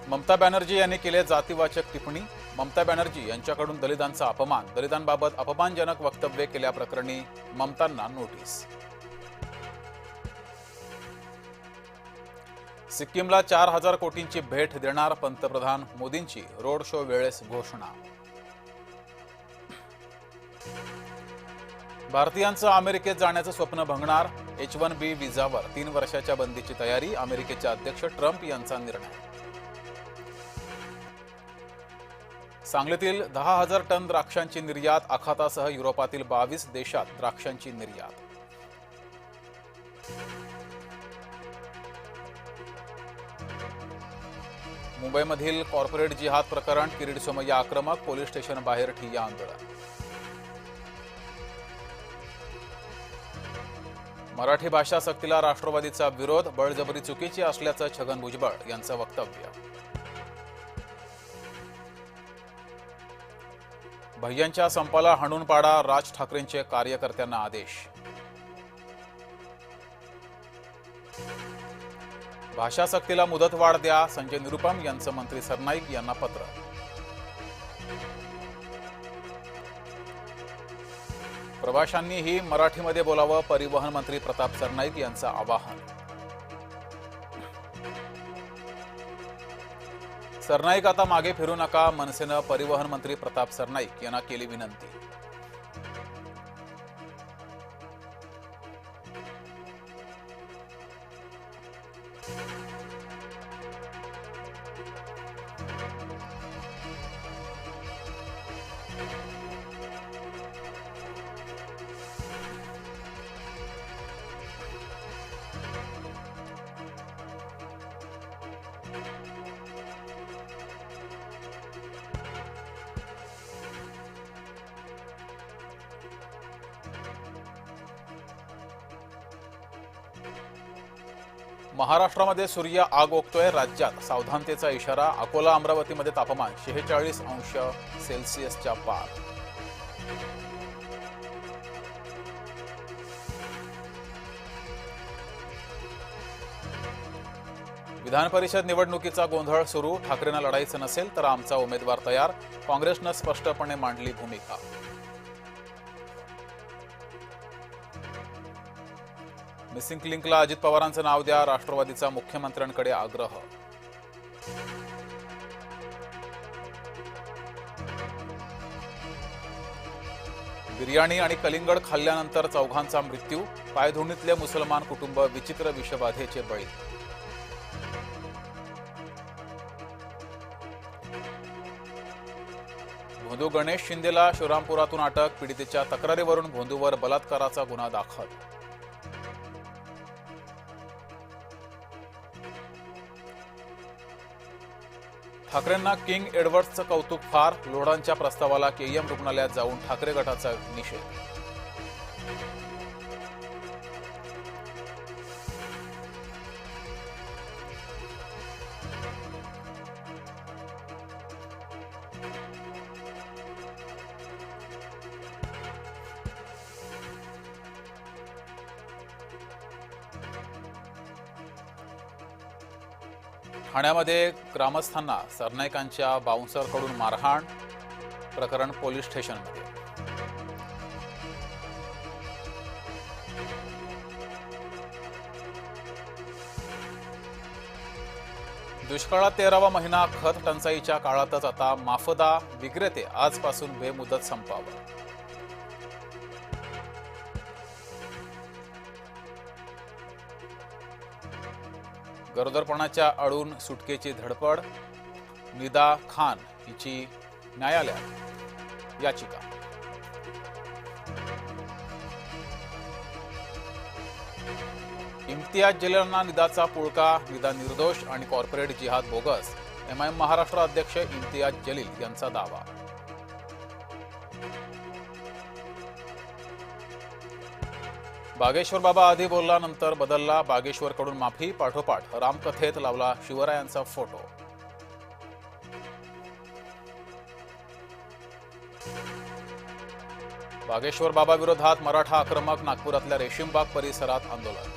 ममता बॅनर्जी यांनी केले जातीवाचक टिप्पणी. ममता बॅनर्जी यांच्याकडून दलितांचा अपमान. दलितांबाबत अपमानजनक वक्तव्य केल्याप्रकरणी ममतांना नोटीस. सिक्कीमला 4,000 कोटींची भेट देणार पंतप्रधान मोदींची रोड शो वेळेस घोषणा. भारतीयांचं अमेरिकेत जाण्याचं स्वप्न भंगणार. H-1B व्हिसावर 3 वर्षाच्या बंदीची तयारी. अमेरिकेचे अध्यक्ष ट्रम्प यांचा निर्णय. सांगलीतील 10,000 टन द्राक्षांची निर्यात. आखातासह युरोपातील 22 देशात द्राक्षांची निर्यात. मुंबईमधील कॉर्पोरेट जिहाद प्रकरण. किरीट सोमय्या आक्रमक. पोलीस स्टेशन बाहेर ठिय्या आंदोलन. मराठी भाषा सक्तीला राष्ट्रवादीचा विरोध. बळजबरी चुकीची असल्याचं छगन भुजबळ यांचं वक्तव्य. भैयांच्या संपाला हाणून पाडा. राज ठाकरेंचे कार्यकर्त्यांना आदेश. भाषा सक्तीला मुदतवाढ द्या. संजय निरुपम यांचं मंत्री सरनाईक यांना पत्र. प्रवाशांनीही मराठीमध्ये बोलावं. परिवहन मंत्री प्रताप सरनाईक यांचं आवाहन. सरनाईक आता मागे फिरू नका. मनसेनं परिवहन मंत्री प्रताप सरनाईक यांना केली विनंती. महाराष्ट्रामध्ये सूर्य आग ओकतोय. राज्यात सावधानतेचा इशारा. अकोला अमरावतीमध्ये तापमान 46 अंश सेल्सिअसच्या पार. विधान परिषद निवडणुकीचा गोंधळ सुरू. ठाकरेंना लढायचं नसेल तर आमचा उमेदवार तयार. काँग्रेसनं स्पष्टपणे मांडली भूमिका. मिसिंग लिंकला अजित पवारांचं नाव द्या. राष्ट्रवादीचा मुख्यमंत्र्यांकडे आग्रह. बिर्याणी आणि कलिंगड खाल्ल्यानंतर चौघांचा मृत्यू. पायधुणीतले मुसलमान कुटुंब विचित्र विषबाधेचे बळी. भोंदू गणेश शिंदेला शिवरामपुरातून अटक. पीडितेच्या तक्रारीवरून भोंदूवर बलात्काराचा गुन्हा दाखल. ठाकरेंना किंग एडवर्ड्सचं कौतुक फार. लोढांच्या प्रस्तावाला KM रुग्णालयात जाऊन ठाकरे गटाचा निषेध. ठाण्यामध्ये ग्रामस्थांना सरनाईकांच्या बाउन्सरकडून मारहाण. प्रकरण पोलीस स्टेशनमध्ये. दुष्काळात 13वा महिना. खत टंचाईच्या काळातच आता माफदा विक्रेते आजपासून बेमुदत संपावर. गरोदरपणाच्या आडून सुटकेची धडपड. निदा खान हिची न्यायालयात याचिका. इम्तियाज जलीलांना निदाचा पुळका. निदा निर्दोष आणि कॉर्पोरेट जिहाद बोगस. MIM महाराष्ट्र अध्यक्ष इम्तियाज जलील यांचा दावा. बागेश्वर बाबा आधी बोलला नंतर बदलला. बागेश्वरकडून माफी. पाठोपाठ रामकथेत लावला शिवरायांचा फोटो. बागेश्वर बाबा विरोधात मराठा आक्रमक. नागपुरातल्या रेशीमबाग परिसरात आंदोलन.